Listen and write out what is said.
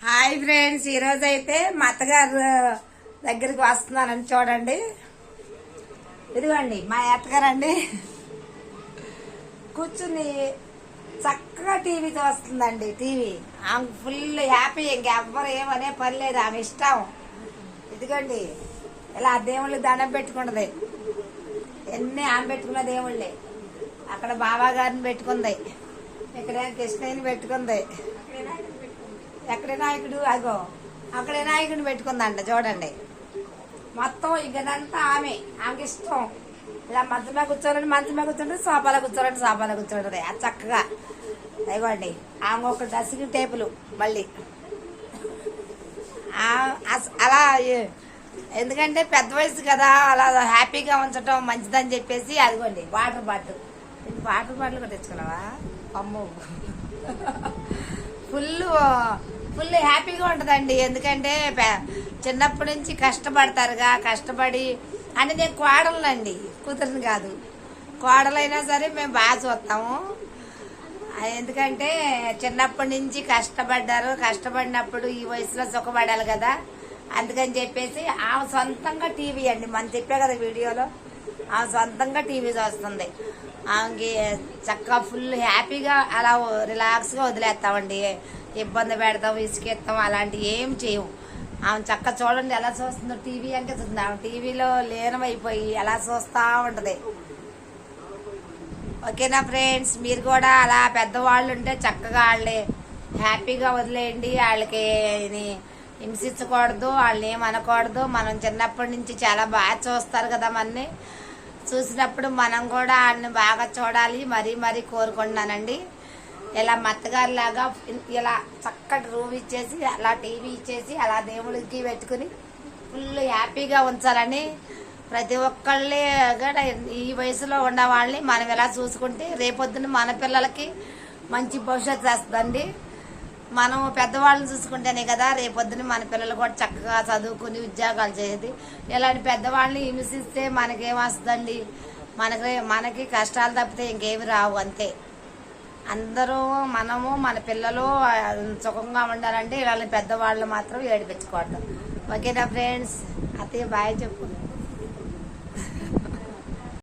Hi friends, ఈరోజు అయితే మా అత్తగారు దగ్గరికి వస్తున్నానని చూడండి. ఇదిగోండి మా అత్తగారు అండి, కూర్చుని చక్కగా టీవీ చూస్తుందండి. టీవీ ఆమె ఫుల్ హ్యాపీ, ఇంకెవ్వరు ఏమనే పని లేదు, ఆమె ఇష్టం. ఇదిగోండి ఇలా దేవుళ్ళు దండం పెట్టుకున్నది, ఎన్ని ఆమె పెట్టుకున్న దేవుళ్ళే. అక్కడ బాబా గారిని పెట్టుకుంది, ఇక్కడ కృష్ణయ్యని పెట్టుకుంది, ఎక్కడ నాయకుడు అగో అక్కడ నాయకుడిని పెట్టుకుందంట చూడండి. మొత్తం ఇకనంతా ఆమెకి ఇష్టం. ఇలా మంచం మీద కూర్చోరండి, మంచం మీద కూర్చోండి, సోఫాలో కూర్చోరండి, సోఫాలో కూర్చోండి. అది చక్కగా ఇవ్వండి. ఆమె ఒక డ్రెస్సింగ్ టేబుల్ మళ్ళీ అలా, ఎందుకంటే పెద్ద వయసు కదా, అలా హ్యాపీగా ఉంచడం మంచిదని చెప్పేసి అదిగోండి వాటర్ బాటిల్ కూడా తెచ్చుకున్నావా అమ్మో. ఫుల్ హ్యాపీగా ఉంటుందండి. ఎందుకంటే చిన్నప్పటి నుంచి కష్టపడతారుగా, కష్టపడి అంటే నేను కోడలండి, కూతురుని కాదు. కోడలైనా సరే మేము బాగా చూస్తాము. ఎందుకంటే చిన్నప్పటి నుంచి కష్టపడ్డారు, కష్టపడినప్పుడు ఈ వయసులో సుఖపడాలి కదా, అందుకని చెప్పేసి ఆమె సొంతంగా టీవీ అండి, మనం చెప్పే కదా వీడియోలో, ఆమె సొంతంగా టీవీ చూస్తుంది. ఆమెకి చక్కగా ఫుల్ హ్యాపీగా అలా రిలాక్స్గా వదిలేస్తామండి. ఇబ్బంది పెడతాం, ఇసుకెత్తాం అలాంటివి ఏం చేయము. ఆమె చక్కగా చూడండి ఎలా చూస్తుందో, టీవీ అంటే చూస్తుంది. ఆమె టీవీలో లీనమైపోయి ఎలా చూస్తూ ఉంటుంది. ఓకేనా ఫ్రెండ్స్, మీరు కూడా అలా పెద్దవాళ్ళు ఉంటే చక్కగా వాళ్ళే హ్యాపీగా వదిలేయండి. వాళ్ళకి హింసించకూడదు, వాళ్ళని ఏమనకూడదు. మనం చిన్నప్పటి నుంచి చాలా బాగా చూస్తారు కదా, మనని చూసినప్పుడు మనం కూడా వాళ్ళని బాగా చూడాలి, మరీ కోరుకుంటున్నానండి. ఇలా మత్తగారి లాగా ఇలా చక్కటి రూమ్ ఇచ్చేసి, అలా టీవీ ఇచ్చేసి, అలా దేవుడికి పెట్టుకుని ఫుల్ హ్యాపీగా ఉంచాలని ప్రతి ఒక్కళ్ళే కూడా ఈ వయసులో ఉన్న వాళ్ళని మనం ఎలా చూసుకుంటే రేపొద్దున మన పిల్లలకి మంచి భవిష్యత్తు వస్తుందండి. మనం పెద్దవాళ్ళని చూసుకుంటేనే కదా రేపొద్దున మన పిల్లలు కూడా చక్కగా చదువుకుని ఉద్యోగాలు చేసేది. ఇలాంటి పెద్దవాళ్ళని హింసిస్తే మనకేమొస్తుందండి? మనకి కష్టాలు తప్పితే ఇంకేమి రావు. అంతే. అందరూ మనము మన పిల్లలు సుఖంగా ఉండాలంటే ఇలాంటి పెద్దవాళ్ళు మాత్రం ఏడిపించకూడదు. ఓకేనా ఫ్రెండ్స్? అత్తయ్య బాయ్ చెప్పు.